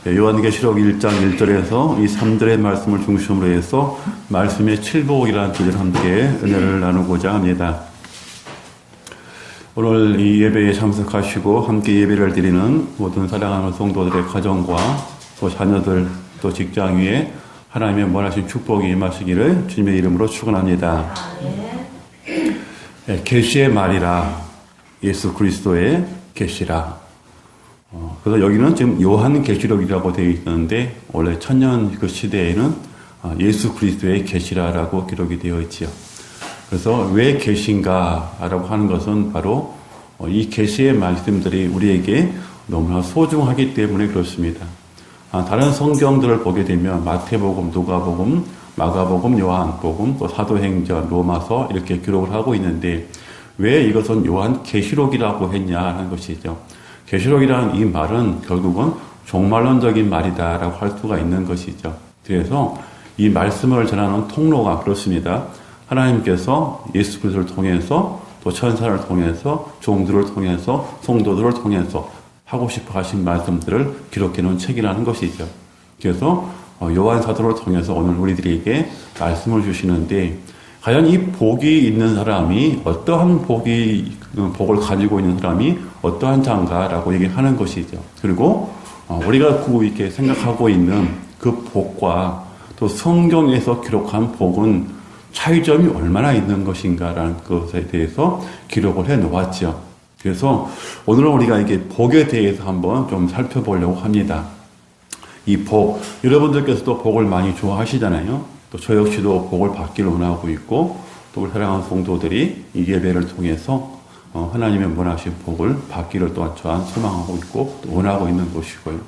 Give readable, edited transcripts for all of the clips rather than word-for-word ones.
요한계시록 1장 1절에서 이 3절의 말씀을 중심으로 해서 말씀의 칠복이라는 주제를 함께 은혜를 나누고자 합니다. 오늘 이 예배에 참석하시고 함께 예배를 드리는 모든 사랑하는 성도들의 가정과 또 자녀들 또 직장 위에 하나님의 원하신 축복이 임하시기를 주님의 이름으로 축원합니다. 계시의 말이라, 예수 그리스도의 계시라. 그래서 여기는 지금 요한계시록이라고 되어 있는데 원래 천년 그 시대에는 예수 그리스도의 계시라라고 기록이 되어 있지요. 그래서 왜 계신가라고 하는 것은 바로 이 계시의 말씀들이 우리에게 너무나 소중하기 때문에 그렇습니다. 다른 성경들을 보게 되면 마태복음, 누가복음, 마가복음, 요한복음, 또 사도행전, 로마서 이렇게 기록을 하고 있는데 왜 이것은 요한계시록이라고 했냐는 것이죠. 계시록이라는 이 말은 결국은 종말론적인 말이다라고 할 수가 있는 것이죠. 그래서 이 말씀을 전하는 통로가 그렇습니다. 하나님께서 예수 그리스도를 통해서 또 천사를 통해서 종들을 통해서 성도들을 통해서 하고 싶어 하신 말씀들을 기록해 놓은 책이라는 것이죠. 그래서 요한 사도를 통해서 오늘 우리들에게 말씀을 주시는데 과연 이 복이 있는 사람이 어떠한 복을 가지고 있는 사람이 어떠한 자인가라고 얘기하는 것이죠. 그리고 우리가 이렇게 생각하고 있는 그 복과 또 성경에서 기록한 복은 차이점이 얼마나 있는 것인가라는 것에 대해서 기록을 해 놓았죠. 그래서 오늘은 우리가 이게 복에 대해서 한번 좀 살펴보려고 합니다. 이 복, 여러분들께서도 복을 많이 좋아하시잖아요. 또 저 역시도 복을 받기를 원하고 있고 또 우리 사랑하는 성도들이 이 예배를 통해서 하나님의 원하신 복을 받기를 또한 소망하고 있고 또 원하고 있는 것이고요.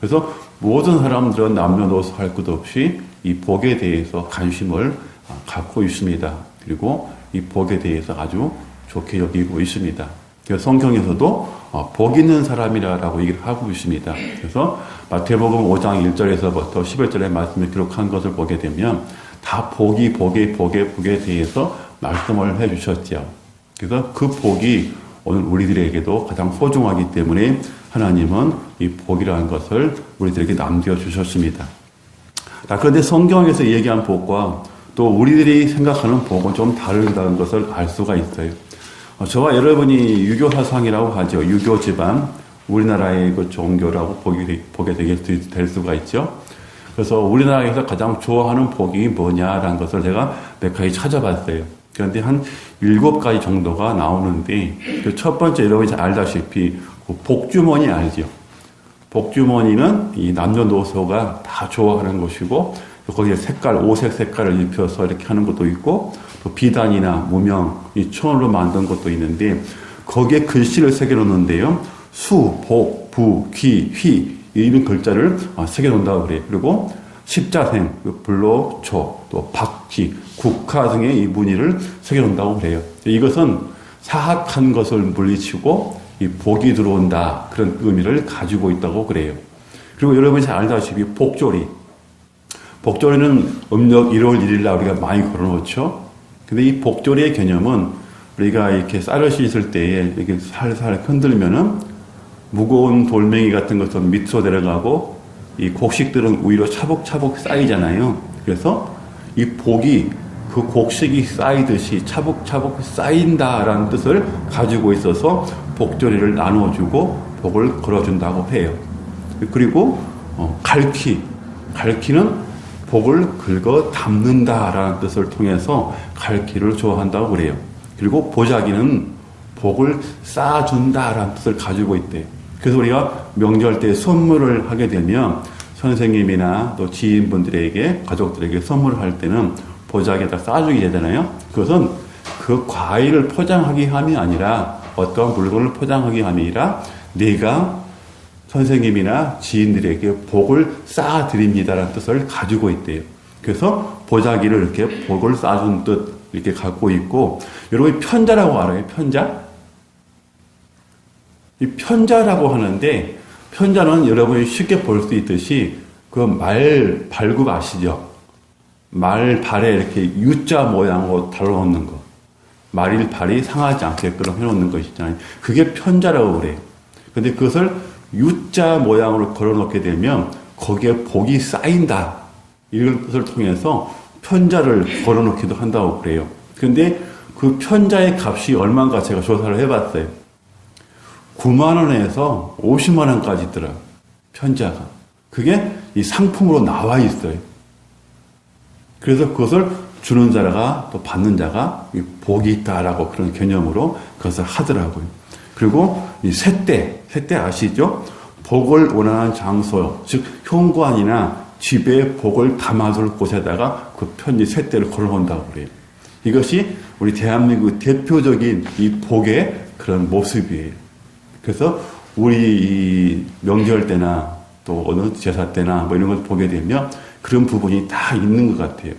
그래서 모든 사람들은 남녀노소 할 것 없이 이 복에 대해서 관심을 갖고 있습니다. 그리고 이 복에 대해서 아주 좋게 여기고 있습니다. 그래서 성경에서도 복 있는 사람이라고 얘기를 하고 있습니다. 그래서 마태복음 5장 1절에서부터 11절의 말씀을 기록한 것을 보게 되면 다 복에 대해서 말씀을 해주셨죠. 그래서 그 복이 오늘 우리들에게도 가장 소중하기 때문에 하나님은 이 복이라는 것을 우리들에게 남겨주셨습니다. 그런데 성경에서 얘기한 복과 또 우리들이 생각하는 복은 좀 다르다는 것을 알 수가 있어요. 저와 여러분이 유교 사상이라고 하죠. 유교 집안, 우리나라의 그 종교라고 보게 될 수가 있죠. 그래서 우리나라에서 가장 좋아하는 복이 뭐냐라는 것을 제가 몇 가지 찾아봤어요. 그런데 한 7가지 정도가 나오는데 그 첫 번째 여러분이 잘 알다시피 그 복주머니 알죠. 복주머니는 이 남녀노소가 다 좋아하는 것이고 거기에 오색 색깔을 입혀서 이렇게 하는 것도 있고 또 비단이나 무명, 이 천으로 만든 것도 있는데 거기에 글씨를 새겨놓는데요. 수, 복, 부, 귀, 휘 이런 글자를 새겨놓는다고 그래요. 그리고 십자생, 불로초, 또 박쥐, 국화 등의 이 무늬를 새겨놓는다고 그래요. 이것은 사악한 것을 물리치고 이 복이 들어온다 그런 의미를 가지고 있다고 그래요. 그리고 여러분이 잘 알다시피 복조리. 복조리는 음력 1월 1일 날 우리가 많이 걸어놓죠. 근데 이 복조리의 개념은 우리가 이렇게 쌀을 씻을 때에 이렇게 살살 흔들면은 무거운 돌멩이 같은 것은 밑으로 내려가고 이 곡식들은 위로 차곡차곡 쌓이잖아요. 그래서 이 복이 그 곡식이 쌓이듯이 차곡차곡 쌓인다라는 뜻을 가지고 있어서 복조리를 나눠주고 복을 걸어준다고 해요. 그리고 갈퀴는 복을 긁어 담는다라는 뜻을 통해서 갈퀴를 좋아한다고 그래요. 그리고 보자기는 복을 쌓아준다라는 뜻을 가지고 있대요. 그래서 우리가 명절 때 선물을 하게 되면 선생님이나 또 지인분들에게 가족들에게 선물을 할 때는 보자기에다 쌓아주게 되잖아요. 그것은 그 과일을 포장하기 함이 아니라 어떠한 물건을 포장하기 함이 아니라 내가 선생님이나 지인들에게 복을 쌓아드립니다라는 뜻을 가지고 있대요. 그래서 보자기를 이렇게 복을 쌓아준 뜻 이렇게 갖고 있고, 여러분이 편자라고 알아요? 편자? 이 편자라고 하는데, 편자는 여러분이 쉽게 볼 수 있듯이 그 말 발굽 아시죠? 말 발에 이렇게 U자 모양으로 달아놓는 거. 말일 발이 상하지 않게끔 해놓는 것이잖아요. 그게 편자라고 그래요. 근데 그것을 U자 모양으로 걸어놓게 되면 거기에 복이 쌓인다. 이런 것을 통해서 편자를 걸어놓기도 한다고 그래요. 그런데 그 편자의 값이 얼마인가 제가 조사를 해봤어요. 9만 원에서 50만 원까지 있더라고요. 편자가. 그게 이 상품으로 나와 있어요. 그래서 그것을 주는 자가 또 받는 자가 복이 있다라고 그런 개념으로 그것을 하더라고요. 그리고 이 셋대 아시죠? 복을 원하는 장소, 즉 현관이나 집에 복을 담아둘 곳에다가 그 편지 셋대를 걸어놓는다고 그래요. 이것이 우리 대한민국 대표적인 이 복의 그런 모습이에요. 그래서 우리 이 명절 때나 또 어느 제사 때나 뭐 이런 걸 보게 되면 그런 부분이 다 있는 것 같아요.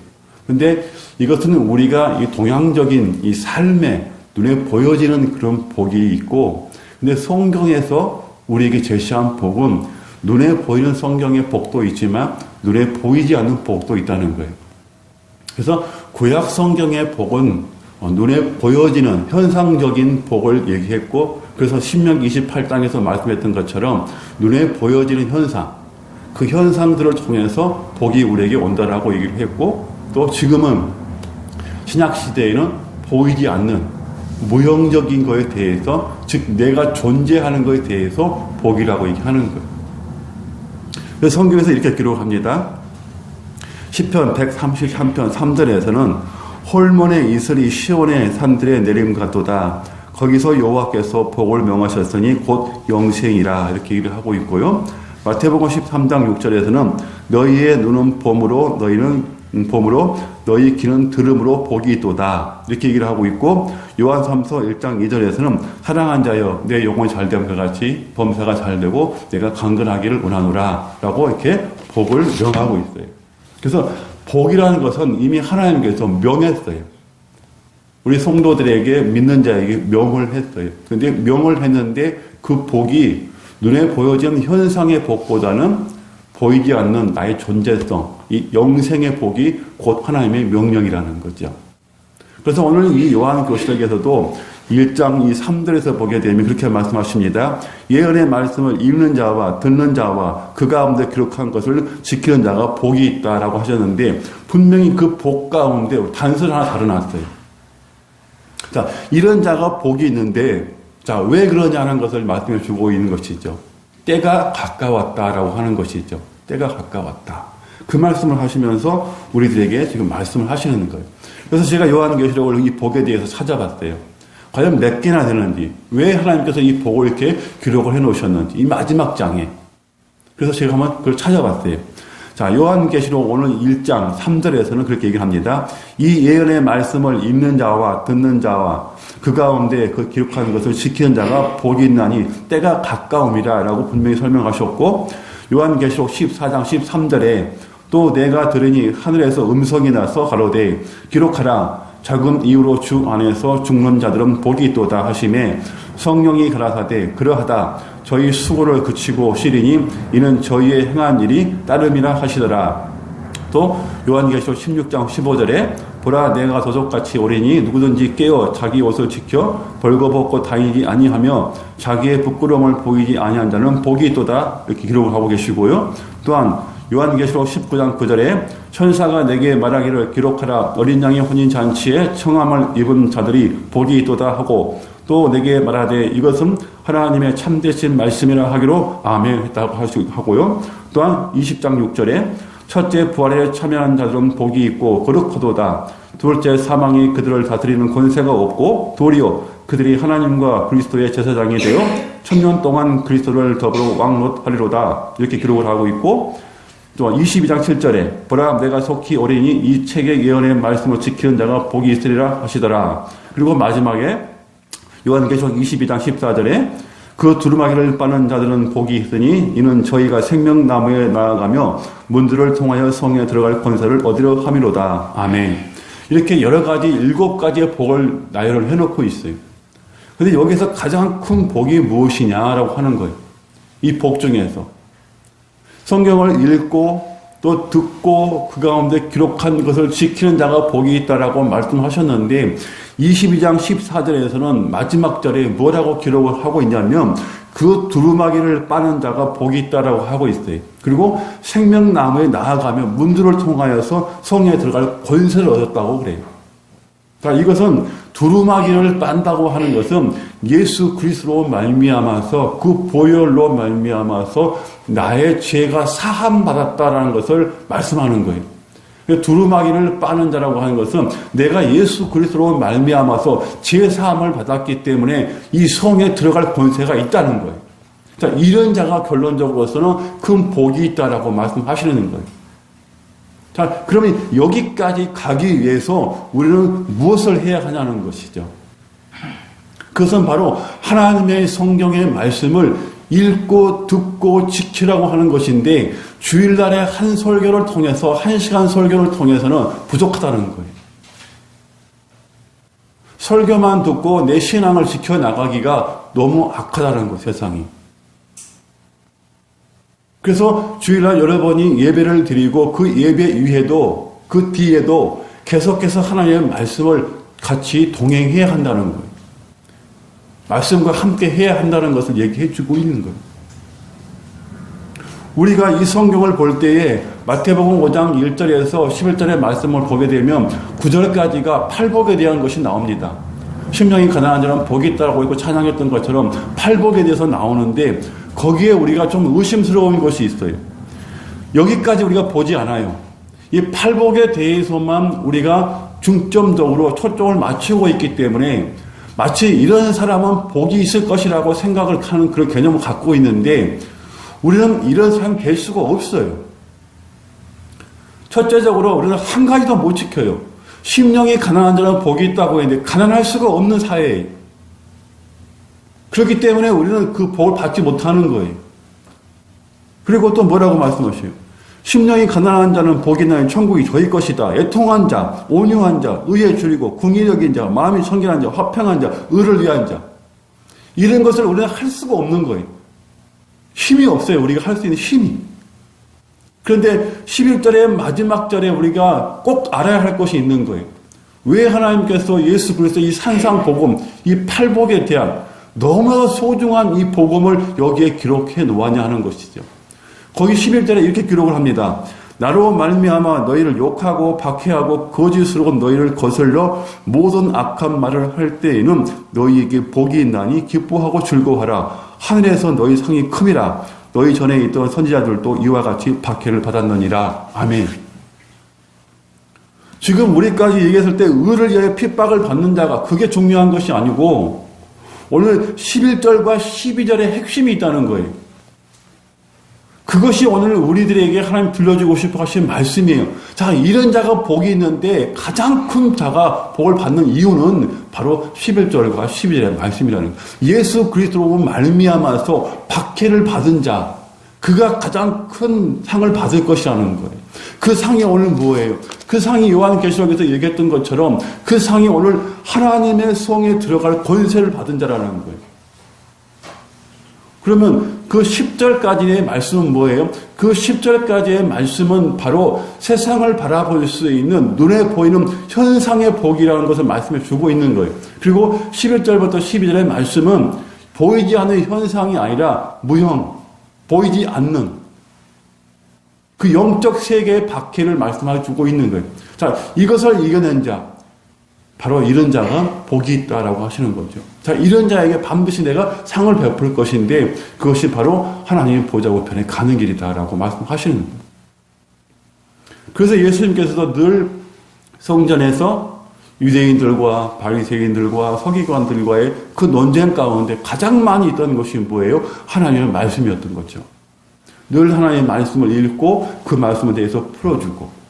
근데 이것은 우리가 이 동양적인 이 삶에 눈에 보여지는 그런 복이 있고, 근데 성경에서 우리에게 제시한 복은 눈에 보이는 성경의 복도 있지만 눈에 보이지 않는 복도 있다는 거예요. 그래서 구약 성경의 복은 눈에 보여지는 현상적인 복을 얘기했고, 그래서 신명기 28장에서 말씀했던 것처럼 눈에 보여지는 현상, 그 현상들을 통해서 복이 우리에게 온다라고 얘기를 했고, 또 지금은 신약 시대에는 보이지 않는 무형적인 것에 대해서, 즉 내가 존재하는 것에 대해서 복이라고 얘기하는 거예요. 그래서 성경에서 이렇게 기록합니다. 시편 133편 3절에서는 홀몬의 이슬이 시온의 산들에 내림 같도다. 거기서 여호와께서 복을 명하셨으니 곧 영생이라, 이렇게 얘기를 하고 있고요. 마태복음 13장 6절에서는 너희의 눈은 봄으로 너희 귀는 들음으로 복이 있도다, 이렇게 얘기를 하고 있고, 요한삼서 1장 2절에서는 사랑한 자여 내 영혼이 잘됨과 같이 범사가 잘되고 내가 강건하기를 원하노라 라고 이렇게 복을 명하고 있어요. 그래서 복이라는 것은 이미 하나님께서 명했어요. 우리 성도들에게, 믿는 자에게 명을 했어요. 그런데 명을 했는데 그 복이 눈에 보여지는 현상의 복보다는 보이지 않는 나의 존재성, 이 영생의 복이 곧 하나님의 명령이라는 거죠. 그래서 오늘 이 요한계시록에서도 1장 3절에서 보게 되면 그렇게 말씀하십니다. 예언의 말씀을 읽는 자와 듣는 자와 그 가운데 기록한 것을 지키는 자가 복이 있다라고 하셨는데, 분명히 그 복 가운데 단서를 하나 다뤄놨어요. 자, 이런 자가 복이 있는데, 자, 왜 그러냐는 것을 말씀해 주고 있는 것이죠. 때가 가까웠다라고 하는 것이죠. 때가 가까웠다. 그 말씀을 하시면서 우리들에게 지금 말씀을 하시는 거예요. 그래서 제가 요한계시록을 이 복에 대해서 찾아봤어요. 과연 몇 개나 되는지, 왜 하나님께서 이 복을 이렇게 기록을 해 놓으셨는지, 이 마지막 장에. 그래서 제가 한번 그걸 찾아봤어요. 자, 요한계시록 오늘 1장 3절에서는 그렇게 얘기합니다. 이 예언의 말씀을 읽는 자와 듣는 자와 그 가운데 그 기록한 것을 지키는 자가 복이 있나니 때가 가까움이라 라고 분명히 설명하셨고, 요한계시록 14장 13절에 또 내가 들으니 하늘에서 음성이 나서 가로되 기록하라, 작은 이유로 주 안에서 죽는 자들은 복이 있도다 하시매, 성령이 가라사대 그러하다 저희 수고를 그치고 쉬리니 이는 저희의 행한 일이 따름이라 하시더라. 또 요한계시록 16장 15절에 보라 내가 도적같이 오리니 누구든지 깨어 자기 옷을 지켜 벌거벗고 다니지 아니하며 자기의 부끄러움을 보이지 아니한 자는 복이 있도다, 이렇게 기록을 하고 계시고요. 또한 요한계시록 19장 9절에 천사가 내게 말하기를 기록하라, 어린 양의 혼인잔치에 청함을 입은 자들이 복이 있도다 하고, 또 내게 말하되 이것은 하나님의 참되신 말씀이라 하기로 아멘 했다고 하고요. 또한 20장 6절에 첫째 부활에 참여한 자들은 복이 있고 거룩하도다. 둘째 사망이 그들을 다스리는 권세가 없고 도리어 그들이 하나님과 그리스도의 제사장이 되어 1000년 동안 그리스도를 더불어 왕노하리로다, 이렇게 기록을 하고 있고, 또 22장 7절에 보라 내가 속히 오리니 이 책의 예언의 말씀을 지키는 자가 복이 있으리라 하시더라. 그리고 마지막에 요한계시록 22장 14절에 그 두루마기를 빠는 자들은 복이 있으니 이는 저희가 생명나무에 나아가며 문들을 통하여 성에 들어갈 권세를 얻으려 함이로다. 아멘. 이렇게 여러 가지 7가지의 복을 나열을 해놓고 있어요. 그런데 여기서 가장 큰 복이 무엇이냐라고 하는 거예요. 이 복 중에서 성경을 읽고 또 듣고 그 가운데 기록한 것을 지키는 자가 복이 있다라고 말씀하셨는데, 22장 14절에서는 마지막 절에 뭐라고 기록을 하고 있냐면 그 그 두루마기를 빠는 자가 복이 있다라고 하고 있어요. 그리고 생명나무에 나아가면 문들을 통하여서 성에 들어갈 권세를 얻었다고 그래요. 자, 이것은 두루마기를 빤다고 하는 것은 예수 그리스도로 말미암아서 그 보혈로 말미암아서 나의 죄가 사함 받았다라는 것을 말씀하는 거예요. 두루마기를 빠는 자라고 하는 것은 내가 예수 그리스도로 말미암아서 죄 사함을 받았기 때문에 이 성에 들어갈 권세가 있다는 거예요. 자, 이런 자가 결론적으로서는 큰 복이 있다라고 말씀하시는 거예요. 자, 그러면 여기까지 가기 위해서 우리는 무엇을 해야 하냐는 것이죠. 그것은 바로 하나님의 성경의 말씀을 읽고 듣고 지키라고 하는 것인데 주일날에 한 설교를 통해서 1시간 설교를 통해서는 부족하다는 거예요. 설교만 듣고 내 신앙을 지켜나가기가 너무 악하다는 거예요, 세상이. 그래서 주일날 여러분이 예배를 드리고 그 예배 이후에도 그 뒤에도 계속해서 하나님의 말씀을 같이 동행해야 한다는 거예요. 말씀과 함께 해야 한다는 것을 얘기해 주고 있는 거예요. 우리가 이 성경을 볼 때에 마태복음 5장 1절에서 11절의 말씀을 보게 되면 9절까지가 팔복에 대한 것이 나옵니다. 심령이 가난한 자는 복이 있다고 있고 찬양했던 것처럼 팔복에 대해서 나오는데 거기에 우리가 좀 의심스러운 것이 있어요. 여기까지 우리가 보지 않아요. 이 팔복에 대해서만 우리가 중점적으로 초점을 맞추고 있기 때문에 마치 이런 사람은 복이 있을 것이라고 생각을 하는 그런 개념을 갖고 있는데 우리는 이런 사람이 될 수가 없어요. 첫째적으로 우리는 한 가지도 못 지켜요. 심령이 가난한 자는 복이 있다고 했는데 가난할 수가 없는 사회예요. 그렇기 때문에 우리는 그 복을 받지 못하는 거예요. 그리고 또 뭐라고 말씀하셔요? 심령이 가난한 자는 복이 나는 천국이 저희 것이다. 애통한 자, 온유한 자, 의에 줄이고 궁의력인 자, 마음이 청결한 자, 화평한 자, 의를 위한 자. 이런 것을 우리는 할 수가 없는 거예요. 힘이 없어요. 우리가 할 수 있는 힘이. 그런데 11절의 마지막 절에 우리가 꼭 알아야 할 것이 있는 거예요. 왜 하나님께서 예수 그리스도 이 산상복음, 이 팔복에 대한 너무나 소중한 이 복음을 여기에 기록해 놓았냐 하는 것이죠. 거기 11절에 이렇게 기록을 합니다. 나로 말미암아 너희를 욕하고 박해하고 거짓으로 너희를 거슬러 모든 악한 말을 할 때에는 너희에게 복이 있나니 기뻐하고 즐거워하라. 하늘에서 너희 상이 큼이라. 너희 전에 있던 선지자들도 이와 같이 박해를 받았느니라. 아멘. 지금 우리까지 얘기했을 때 의를 위하여 핍박을 받는 자가 그게 중요한 것이 아니고 오늘 11절과 12절의 핵심이 있다는 거예요. 그것이 오늘 우리들에게 하나님 들려주고 싶어 하신 말씀이에요. 자, 이런 자가 복이 있는데 가장 큰 자가 복을 받는 이유는 바로 11절과 12절의 말씀이라는 거예요. 예수 그리스도로 말미암아서 박해를 받은 자, 그가 가장 큰 상을 받을 것이라는 거예요. 그 상이 오늘 뭐예요? 그 상이 요한계시록에서 얘기했던 것처럼 그 상이 오늘 하나님의 성에 들어갈 권세를 받은 자라는 거예요. 그러면 그 10절까지의 말씀은 뭐예요? 그 10절까지의 말씀은 바로 세상을 바라볼 수 있는 눈에 보이는 현상의 복이라는 것을 말씀해 주고 있는 거예요. 그리고 11절부터 12절의 말씀은 보이지 않는 현상이 아니라 무형, 보이지 않는 그 영적 세계의 박해를 말씀해 주고 있는 거예요. 자, 이것을 이겨낸 자, 바로 이런 자가 복이 있다라고 하시는 거죠. 자, 이런 자에게 반드시 내가 상을 베풀 것인데 그것이 바로 하나님의 보좌 우편에 가는 길이다라고 말씀하시는 거예요. 그래서 예수님께서도 늘 성전에서 유대인들과 바리새인들과 서기관들과의 그 논쟁 가운데 가장 많이 있던 것이 뭐예요? 하나님의 말씀이었던 거죠. 늘 하나님의 말씀을 읽고 그 말씀에 대해서 풀어주고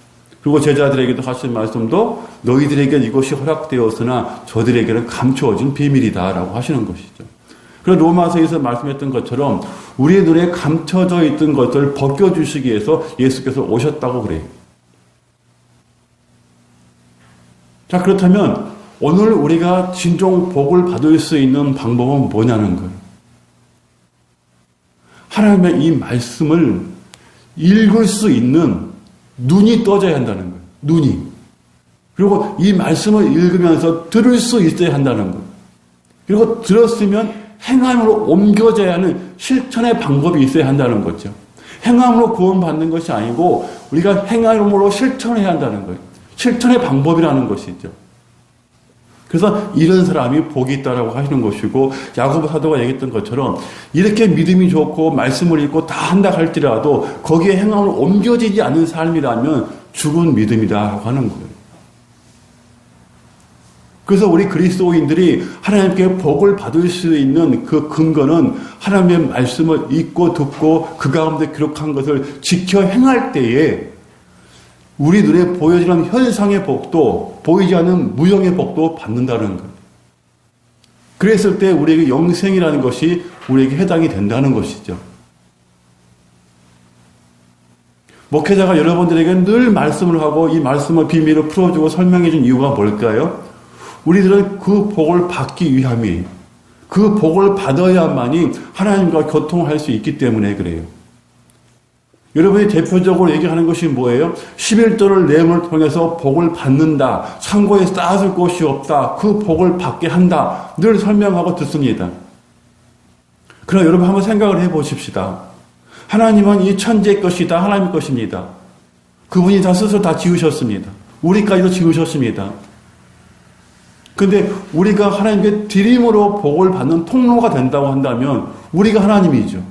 그리고 제자들에게도 하신 말씀도 너희들에게 이것이 허락되었으나 저들에게는 감추어진 비밀이다라고 하시는 것이죠. 그래서 로마서에서 말씀했던 것처럼 우리의 눈에 감춰져 있던 것들을 벗겨주시기 위해서 예수께서 오셨다고 그래요. 자, 그렇다면 오늘 우리가 진정 복을 받을 수 있는 방법은 뭐냐는 거예요. 하나님의 이 말씀을 읽을 수 있는 눈이 떠져야 한다는 거예요. 눈이. 그리고 이 말씀을 읽으면서 들을 수 있어야 한다는 거예요. 그리고 들었으면 행함으로 옮겨져야 하는 실천의 방법이 있어야 한다는 거죠. 행함으로 구원받는 것이 아니고 우리가 행함으로 실천해야 한다는 거예요. 실천의 방법이라는 것이죠. 그래서 이런 사람이 복이 있다라고 하시는 것이고, 야고보 사도가 얘기했던 것처럼 이렇게 믿음이 좋고 말씀을 읽고 다 한다 할지라도 거기에 행함으로 옮겨지지 않는 삶이라면 죽은 믿음이다 하는 거예요. 그래서 우리 그리스도인들이 하나님께 복을 받을 수 있는 그 근거는 하나님의 말씀을 읽고 듣고 그 가운데 기록한 것을 지켜 행할 때에 우리 눈에 보여지는 현상의 복도 보이지 않는 무형의 복도 받는다는 거예요. 그랬을 때 우리에게 영생이라는 것이 우리에게 해당이 된다는 것이죠. 목회자가 여러분들에게 늘 말씀을 하고 이 말씀을 비밀을 풀어주고 설명해 준 이유가 뭘까요? 우리들은 그 복을 받기 위함이에요. 그 복을 받아야만이 하나님과 교통할 수 있기 때문에 그래요. 여러분이 대표적으로 얘기하는 것이 뭐예요? 11조를 내음을 통해서 복을 받는다. 창고에 쌓아둘 곳이 없다. 그 복을 받게 한다. 늘 설명하고 듣습니다. 그럼 여러분 한번 생각을 해보십시다. 하나님은 이 천지의 것이 다 하나님의 것입니다. 그분이 다 스스로 다 지으셨습니다. 우리까지도 지으셨습니다. 근데 우리가 하나님께 드림으로 복을 받는 통로가 된다고 한다면 우리가 하나님이죠.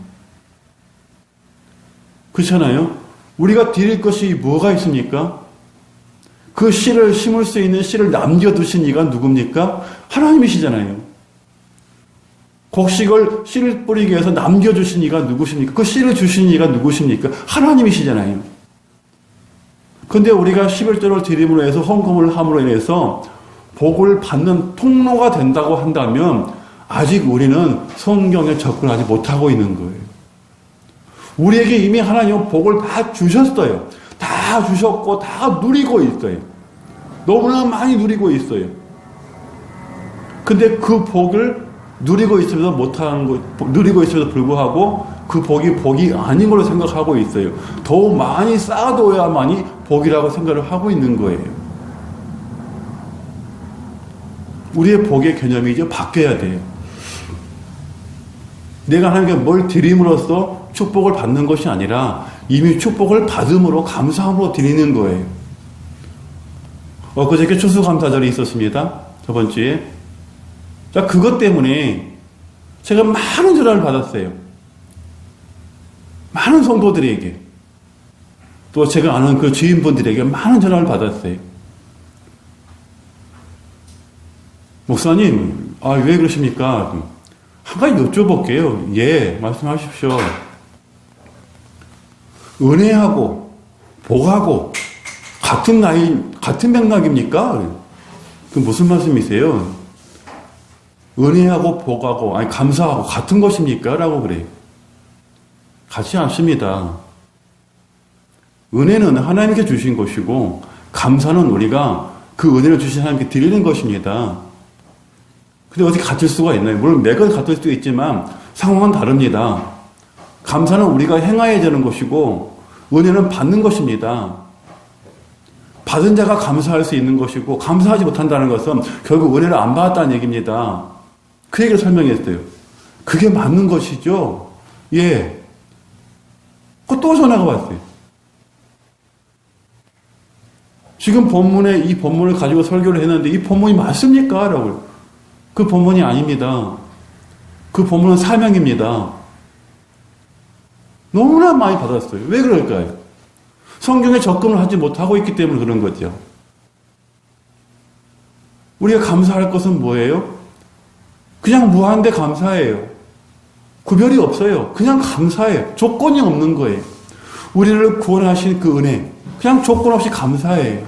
그렇잖아요? 우리가 드릴 것이 뭐가 있습니까? 그 씨를 심을 수 있는 씨를 남겨두신 이가 누굽니까? 하나님이시잖아요. 곡식을 씨를 뿌리기 위해서 남겨주신 이가 누구십니까? 그 씨를 주신 이가 누구십니까? 하나님이시잖아요. 근데 우리가 11조를 드림으로 해서 헌금을 함으로 인해서 복을 받는 통로가 된다고 한다면 아직 우리는 성경에 접근하지 못하고 있는 거예요. 우리에게 이미 하나님은 복을 다 주셨어요. 다 주셨고 다 누리고 있어요. 너무나 많이 누리고 있어요. 근데 그 복을 누리고 있으면서 못하는 거, 누리고 있음에도 불구하고 그 복이 복이 아닌 걸로 생각하고 있어요. 더 많이 쌓아둬야만이 복이라고 생각을 하고 있는 거예요. 우리의 복의 개념이 이제 바뀌어야 돼요. 내가 하나님께 뭘 드림으로써 축복을 받는 것이 아니라 이미 축복을 받음으로 감사함으로 드리는 거예요. 그저께 추수감사절이 있었습니다. 저번 주에. 자, 그것 때문에 제가 많은 전화를 받았어요. 많은 성도들에게. 또 제가 아는 그 지인분들에게 많은 전화를 받았어요. 목사님, 왜 그러십니까? 한 가지 여쭤볼게요. 예, 말씀하십시오. 은혜하고 복하고 같은 맥락입니까? 그 무슨 말씀이세요? 은혜하고 복하고 감사하고 같은 것입니까? 라고 그래요. 같지 않습니다. 은혜는 하나님께 주신 것이고 감사는 우리가 그 은혜를 주신 하나님께 드리는 것입니다. 근데 어떻게 같을 수가 있나요? 물론 매번 같을 수도 있지만 상황은 다릅니다. 감사는 우리가 행해야 되는 것이고 은혜는 받는 것입니다. 받은 자가 감사할 수 있는 것이고 감사하지 못한다는 것은 결국 은혜를 안 받았다는 얘기입니다. 그 얘기를 설명했어요. 그게 맞는 것이죠? 예. 또 전화가 왔어요. 지금 이 본문을 가지고 설교를 했는데 이 본문이 맞습니까? 라고요. 그 본문이 아닙니다. 그 본문은 사명입니다. 너무나 많이 받았어요. 왜 그럴까요? 성경에 접근을 하지 못하고 있기 때문에 그런 거죠. 우리가 감사할 것은 뭐예요? 그냥 무한대 감사해요. 구별이 없어요. 그냥 감사해요. 조건이 없는 거예요. 우리를 구원하신 그 은혜, 그냥 조건 없이 감사해요.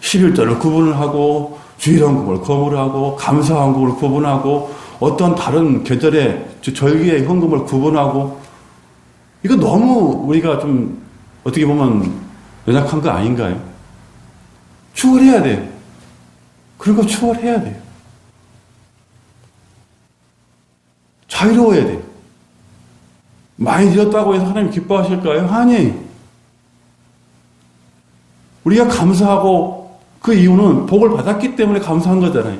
11절을 구분을 하고 주일헌금을 구분하고 감사헌금을 구분하고 어떤 다른 계절의 절기의 헌금을 구분하고 이거 너무 우리가 좀 어떻게 보면 연약한 거 아닌가요? 추월해야 돼요. 그런 거 추월해야 돼요. 자유로워야 돼요. 많이 드렸다고 해서 하나님 기뻐하실까요? 아니. 우리가 감사하고 그 이유는 복을 받았기 때문에 감사한 거잖아요.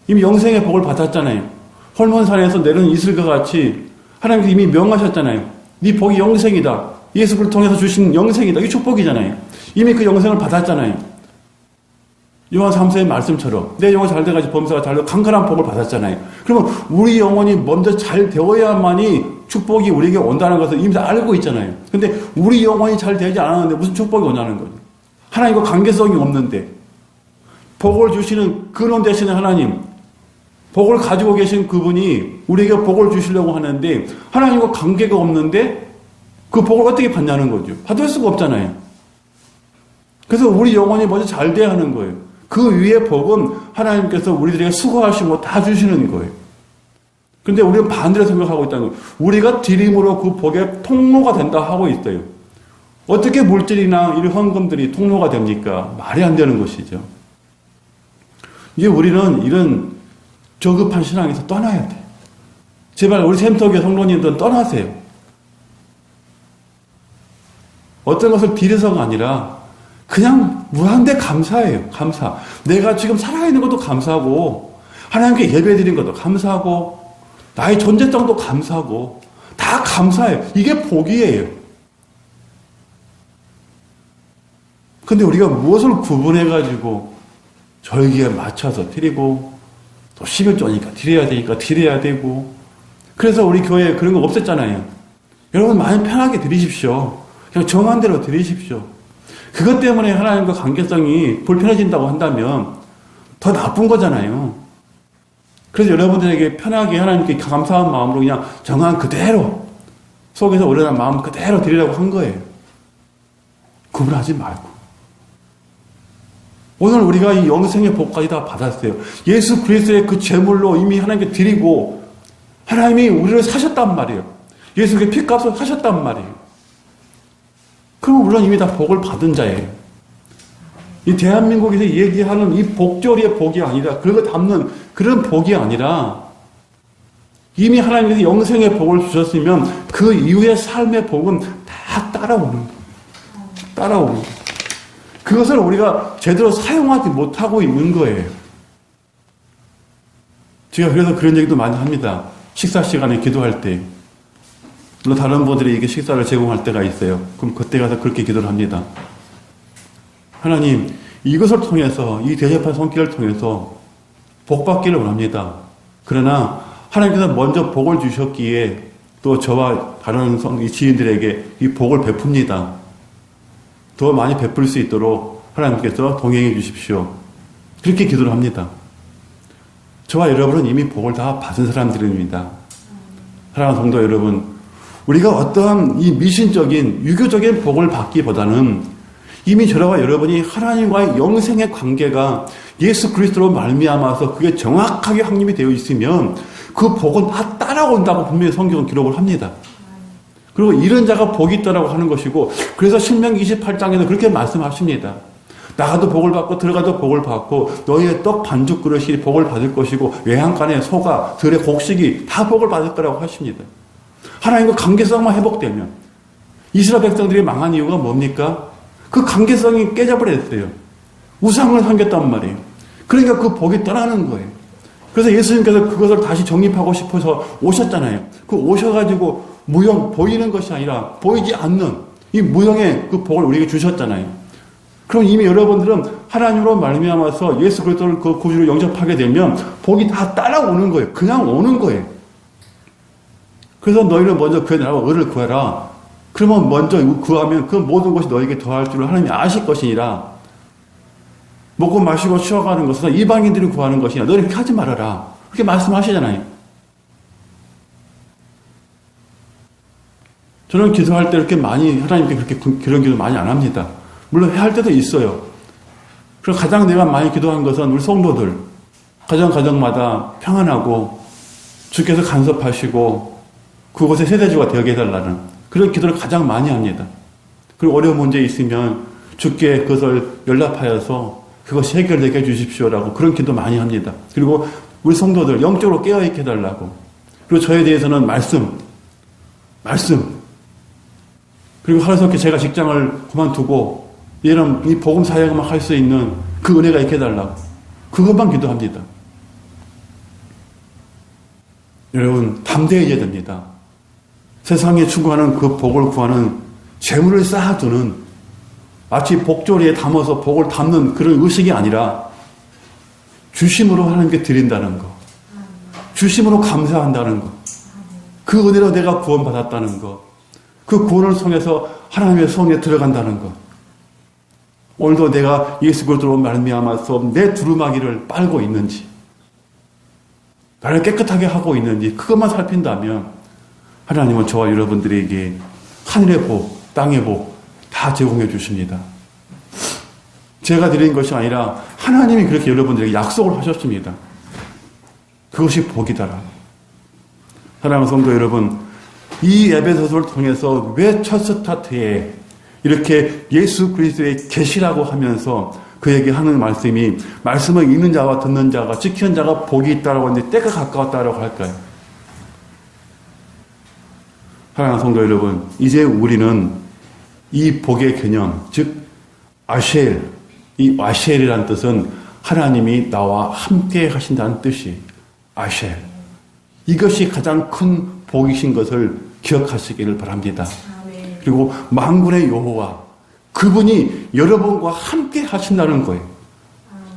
이미 영생의 복을 받았잖아요. 홀몬산에서 내려온 이슬과 같이 하나님께서 이미 명하셨잖아요. 네 복이 영생이다. 예수를 통해서 주신 영생이다. 이게 축복이잖아요. 이미 그 영생을 받았잖아요. 요한 3서의 말씀처럼 내 영혼이 잘 돼가지고 범사가 잘 되고 강건한 복을 받았잖아요. 그러면 우리 영혼이 먼저 잘 되어야만이 축복이 우리에게 온다는 것을 이미 다 알고 있잖아요. 근데 우리 영혼이 잘 되지 않았는데 무슨 축복이 오냐는 거죠. 하나님과 관계성이 없는데 복을 주시는 근원 되시는 하나님, 복을 가지고 계신 그분이 우리에게 복을 주시려고 하는데 하나님과 관계가 없는데 그 복을 어떻게 받냐는 거죠. 받을 수가 없잖아요. 그래서 우리 영혼이 먼저 잘 돼야 하는 거예요. 그 위에 복은 하나님께서 우리들에게 수고하시고 다 주시는 거예요. 그런데 우리는 반대로 생각하고 있다는 거예요. 우리가 드림으로 그 복의 통로가 된다 하고 있어요. 어떻게 물질이나 이런 헌금들이 통로가 됩니까? 말이 안 되는 것이죠. 이제 우리는 이런 저급한 신앙에서 떠나야 돼. 제발 우리 샘터교회 성도님들은 떠나세요. 어떤 것을 빌어서가 아니라 그냥 무한대 감사해요. 감사. 내가 지금 살아있는 것도 감사하고 하나님께 예배드린 것도 감사하고 나의 존재성도 감사하고 다 감사해요. 이게 복이에요. 근데 우리가 무엇을 구분해가지고 절기에 맞춰서 드리고 또 11조니까 드려야 되니까 드려야 되고 그래서 우리 교회에 그런 거 없었잖아요. 여러분 마음 편하게 드리십시오. 그냥 정한 대로 드리십시오. 그것 때문에 하나님과 관계성이 불편해진다고 한다면 더 나쁜 거잖아요. 그래서 여러분들에게 편하게 하나님께 감사한 마음으로 그냥 정한 그대로 속에서 우러난 마음 그대로 드리라고 한 거예요. 구분하지 말고. 오늘 우리가 이 영생의 복까지 다 받았어요. 예수 그리스도의 그 제물로 이미 하나님께 드리고 하나님이 우리를 사셨단 말이에요. 예수의 피값을 하셨단 말이에요. 그럼 물론 이미 다 복을 받은 자예요. 이 대한민국에서 얘기하는 이 복조리의 복이 아니라 그걸 담는 그런 복이 아니라 이미 하나님께서 영생의 복을 주셨으면 그 이후의 삶의 복은 다 따라오는 거예요. 따라오는 거예요. 그것을 우리가 제대로 사용하지 못하고 있는 거예요. 제가 그래서 그런 얘기도 많이 합니다. 식사 시간에 기도할 때. 물론 다른 분들이 이게 식사를 제공할 때가 있어요. 그럼 그때 가서 그렇게 기도를 합니다. 하나님, 이것을 통해서, 이 대접한 손길을 통해서 복 받기를 원합니다. 그러나 하나님께서 먼저 복을 주셨기에 또 저와 다른 지인들에게 이 복을 베풉니다. 더 많이 베풀 수 있도록 하나님께서 동행해 주십시오. 그렇게 기도를 합니다. 저와 여러분은 이미 복을 다 받은 사람들입니다. 사랑하는 성도 여러분, 우리가 어떠한 이 미신적인 유교적인 복을 받기보다는 이미 저와 여러분이 하나님과의 영생의 관계가 예수 그리스도로 말미암아서 그게 정확하게 확립이 되어 있으면 그 복은 다 따라온다고 분명히 성경은 기록을 합니다. 그리고 이런 자가 복이 있다라고 하는 것이고 그래서 신명기 28장에는 그렇게 말씀하십니다. 나가도 복을 받고 들어가도 복을 받고 너희의 떡 반죽 그릇이 복을 받을 것이고 외양간의 소가 들의 곡식이 다 복을 받을 거라고 하십니다. 하나님과 관계성만 회복되면 이스라엘 백성들이 망한 이유가 뭡니까? 그 관계성이 깨져버렸어요. 우상을 섬겼단 말이에요. 그러니까 그 복이 떠나는 거예요. 그래서 예수님께서 그것을 다시 정립하고 싶어서 오셨잖아요. 그 오셔가지고 무형, 보이는 것이 아니라 보이지 않는 이 무형의 그 복을 우리에게 주셨잖아요. 그럼 이미 여러분들은 하나님으로 말미암아서 예수 그리스도를 그 구주로 영접하게 되면 복이 다 따라오는 거예요. 그냥 오는 거예요. 그래서 너희는 먼저 그의 나라와 의를 구하라. 그러면 먼저 구하면 그 모든 것이 너에게 더할 줄을 하나님이 아실 것이니라. 먹고 마시고 쉬어가는 것은 이방인들이 구하는 것이냐. 너희는 그렇게 하지 말아라. 그렇게 말씀하시잖아요. 저는 기도할 때 이렇게 많이 하나님께 그렇게 그런 기도 많이 안 합니다. 물론 해야 할 때도 있어요. 그리고 가장 내가 많이 기도한 것은 우리 성도들 가정마다 평안하고 주께서 간섭하시고 그곳에 세대주가 되게 해달라는 그런 기도를 가장 많이 합니다. 그리고 어려운 문제 있으면 주께 그것을 연락하여서 그것이 해결되게 해주십시오라고 그런 기도 많이 합니다. 그리고 우리 성도들 영적으로 깨어있게 해달라고. 그리고 저에 대해서는 말씀. 그리고 하루속히 제가 직장을 그만두고 이런 이 복음 사역만 할 수 있는 그 은혜가 있게 해달라고. 그것만 기도합니다. 여러분 담대해져야 됩니다. 세상에 추구하는 그 복을 구하는 재물을 쌓아두는 마치 복조리에 담아서 복을 담는 그런 의식이 아니라 주심으로 하나님께 드린다는 것, 주심으로 감사한다는 것, 그 은혜로 내가 구원받았다는 것, 그 구원을 통해서 하나님의 성에 들어간다는 것. 오늘도 내가 예수 그리스도로 말미암아서 내 두루마기를 빨고 있는지, 나를 깨끗하게 하고 있는지 그것만 살핀다면 하나님은 저와 여러분들에게 하늘의 복, 땅의 복 다 제공해 주십니다. 제가 드린 것이 아니라 하나님이 그렇게 여러분들에게 약속을 하셨습니다. 그것이 복이다라. 사랑하는 성도 여러분, 이 에베소서를 통해서 왜 첫 스타트에 이렇게 예수 그리스도의 계시라고 하면서 그에게 하는 말씀이 말씀을 읽는 자와 듣는 자가 지키는 자가 복이 있다라고 하는데 때가 가까웠다라고 할까요? 사랑하는 성도 여러분, 이제 우리는 이 복의 개념, 즉 아쉘, 이 아쉘이라는 뜻은 하나님이 나와 함께 하신다는 뜻이 아쉘. 이것이 가장 큰 복이신 것을 기억하시기를 바랍니다. 그리고 만군의 여호와, 그분이 여러분과 함께 하신다는 거예요.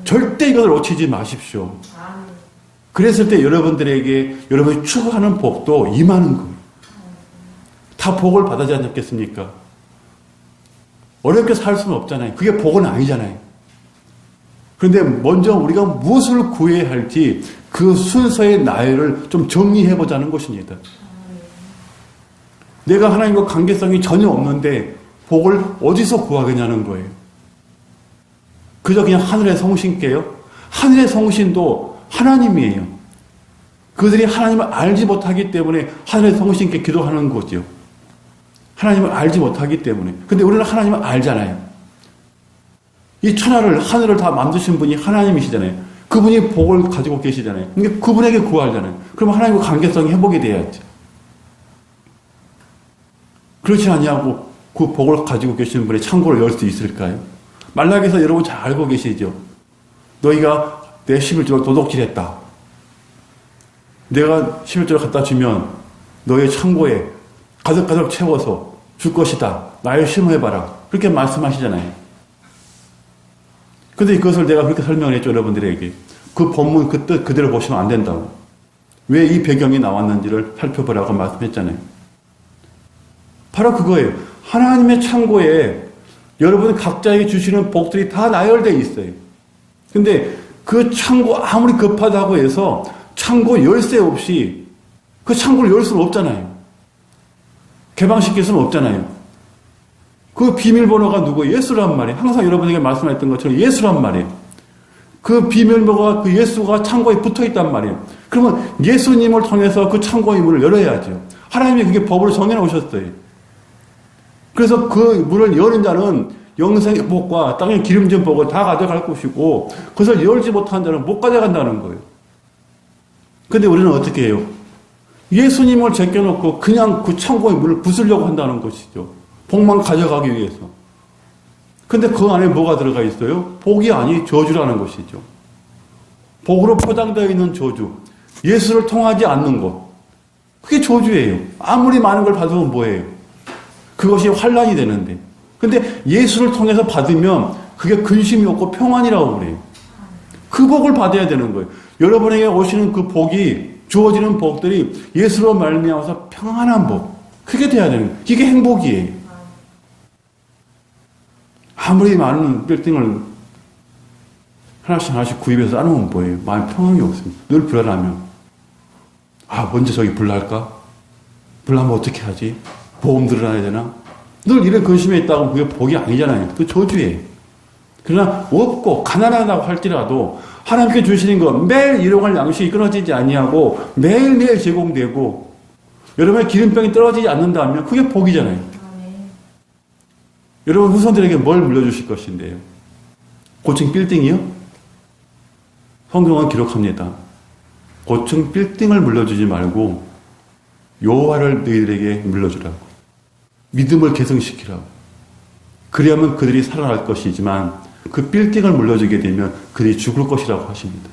절대 이것을 놓치지 마십시오. 그랬을 때 여러분들에게 여러분이 추구하는 복도 임하는 거예요. 다 복을 받아지 않겠습니까? 어렵게 살 수는 없잖아요. 그게 복은 아니잖아요. 그런데 먼저 우리가 무엇을 구해야 할지 그 순서의 나열을 좀 정리해보자는 것입니다. 내가 하나님과 관계성이 전혀 없는데 복을 어디서 구하겠냐는 거예요. 그저 그냥 하늘의 성신께요? 하늘의 성신도 하나님이에요. 그들이 하나님을 알지 못하기 때문에 하늘의 성신께 기도하는 거죠. 하나님을 알지 못하기 때문에. 근데 우리는 하나님을 알잖아요. 이 천하를, 하늘을 다 만드신 분이 하나님이시잖아요. 그분이 복을 가지고 계시잖아요. 그러니까 그분에게 구하잖아요. 그러면 하나님과 관계성이 회복이 돼야죠. 그렇지 않냐고 그 복을 가지고 계시는 분의 창고를 열 수 있을까요? 말라기에서 여러분 잘 알고 계시죠? 너희가 내 11조를 도둑질했다. 내가 11조를 갖다 주면 너의 창고에 가득가득 채워서 줄 것이다. 나를 심어해봐라. 그렇게 말씀하시잖아요. 근데 그것을 내가 그렇게 설명을 했죠, 여러분들에게. 그 본문 그 뜻 그대로 보시면 안 된다고. 왜 이 배경이 나왔는지를 살펴보라고 말씀했잖아요. 바로 그거예요. 하나님의 창고에 여러분 각자에게 주시는 복들이 다 나열되어 있어요. 근데 그 창고 아무리 급하다고 해서 창고 열쇠 없이 그 창고를 열 수는 없잖아요. 개방시킬 수는 없잖아요. 그 비밀번호가 누구예요? 예수란 말이에요. 항상 여러분에게 말씀했던 것처럼 예수란 말이에요. 그 비밀번호가 그 예수가 창고에 붙어있단 말이에요. 그러면 예수님을 통해서 그 창고의 문을 열어야죠. 하나님이 그게 법으로 정해놓으셨어요. 그래서 그 문을 여는 자는 영생의 복과 땅의 기름진 복을 다 가져갈 것이고 그것을 열지 못한 자는 못 가져간다는 거예요. 근데 우리는 어떻게 해요? 예수님을 제껴놓고 그냥 그 창고의 문을 부수려고 한다는 것이죠. 복만 가져가기 위해서. 근데 그 안에 뭐가 들어가 있어요? 복이 아니 저주라는 것이죠. 복으로 포장되어 있는 저주. 예수를 통하지 않는 것. 그게 저주예요. 아무리 많은 걸 받으면 뭐예요? 그것이 환란이 되는데. 근데 예수를 통해서 받으면 그게 근심이 없고 평안이라고 그래요. 그 복을 받아야 되는 거예요. 여러분에게 오시는 그 복이 주어지는 복들이 예수로 말미암아서 평안한 복. 그게 돼야 되는 거예요. 이게 행복이에요. 아무리 많은 빌딩을 하나씩 구입해서 쌓아놓으면 뭐예요? 마음에 평안이 없습니다. 늘 불안하면 먼저 저기 불날까? 불나면 어떻게 하지? 보험 들어놔야 되나? 늘 이런 근심에 있다고 그게 복이 아니잖아요. 그 저주예요. 그러나 없고 가난하다고 할지라도 하나님께 주시는 것 매일 일용할 양식이 끊어지지 아니하고 매일매일 제공되고 여러분의 기름병이 떨어지지 않는다면 그게 복이잖아요. 여러분 후손들에게 뭘 물려주실 것인데요? 고층 빌딩이요? 성경은 기록합니다. 고층 빌딩을 물려주지 말고 여호와를 너희들에게 물려주라고. 믿음을 계승시키라고. 그래야만 그들이 살아날 것이지만 그 빌딩을 물려주게 되면 그들이 죽을 것이라고 하십니다.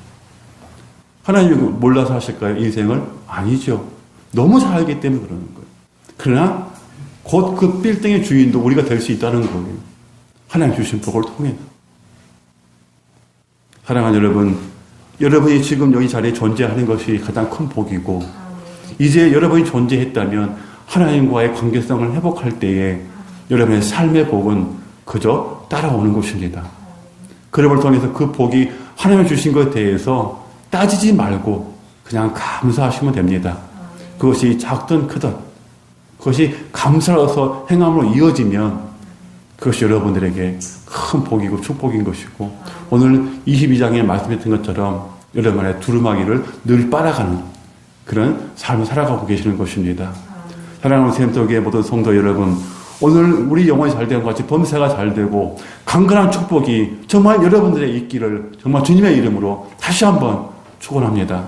하나님이 몰라서 하실까요? 인생을? 아니죠. 너무 잘 알기 때문에 그러는 거예요. 그러나 곧 그 빌딩의 주인도 우리가 될 수 있다는 거예요. 하나님 주신 복을 통해서. 사랑하는 여러분, 여러분이 지금 여기 자리에 존재하는 것이 가장 큰 복이고, 이제 여러분이 존재했다면 하나님과의 관계성을 회복할 때에 여러분의 삶의 복은 그저 따라오는 것입니다. 그럼을 통해서 그 복이 하나님 주신 것에 대해서 따지지 말고 그냥 감사하시면 됩니다. 그것이 작든 크든 그것이 감사로서 행함으로 이어지면 그것이 여러분들에게 큰 복이고 축복인 것이고, 오늘 22장에 말씀했던 것처럼 여러분의 두루마기를 늘 빨아가는 그런 삶을 살아가고 계시는 것입니다. 사랑하는 샘속의 모든 성도 여러분, 오늘 우리 영혼이 잘 되는 것 같이 범사가 잘 되고 강건한 축복이 정말 여러분들의 있기를 정말 주님의 이름으로 다시 한번 축원합니다.